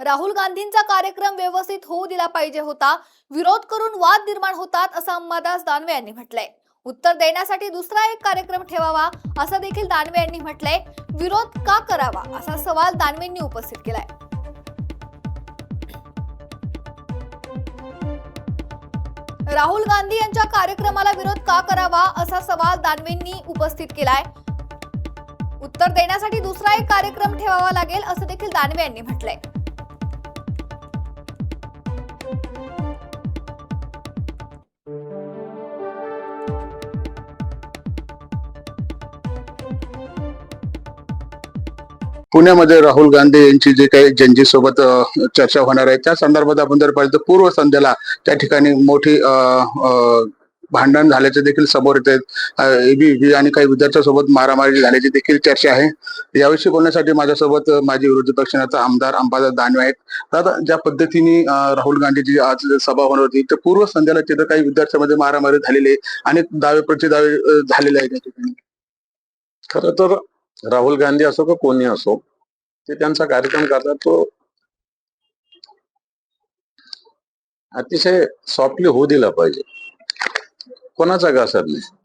राहुल गांधींचा कार्यक्रम व्यवस्थित होऊ दिला पाहिजे होता, विरोध करून वाद निर्माण होतात असं अंबादास दानवे यांनी म्हटलंय। उत्तर देण्यासाठी दुसरा एक कार्यक्रम ठेवावा असं देखील दानवे यांनी म्हटलंय। विरोध का करावा असा सवाल दानवेंनी उपस्थित केलाय। राहुल गांधी यांच्या कार्यक्रमाला विरोध का करावा असा सवाल दानवेंनी उपस्थित केलाय। उत्तर देण्यासाठी दुसरा एक कार्यक्रम ठेवावा लागेल असं देखील दानवे यांनी म्हटलंय। पुण्यामध्ये राहुल गांधी यांची जे काही जनतेसोबत चर्चा होणार आहे त्या संदर्भात आपण जर पाहिलं तर पूर्व संध्येला त्या ठिकाणी मोठी भांडण झाल्याचे देखील समोर येत आहेत। एबीव्ही आणि काही विद्यार्थ्यांसोबत मारामारी झाल्याची देखील चर्चा आहे। याविषयी बोलण्यासाठी माझ्यासोबत माजी विरोधी पक्षनेता आमदार अंबादास दानवे आहेत। दादा, ज्या पद्धतीने राहुल गांधीची आज सभा होणार होती तर पूर्व संध्येला तिथं काही विद्यार्थ्यांमध्ये मारामारी झालेली आहे आणि दावे प्रतिदावे झालेले आहेत त्या ठिकाणी। खरं तर राहुल गांधी असो का कोणी असो, ते त्यांचा कार्यक्रम करतात तो अतिशय सॉफ्टली होऊ दिला पाहिजे, कोणाचा घासत नाही।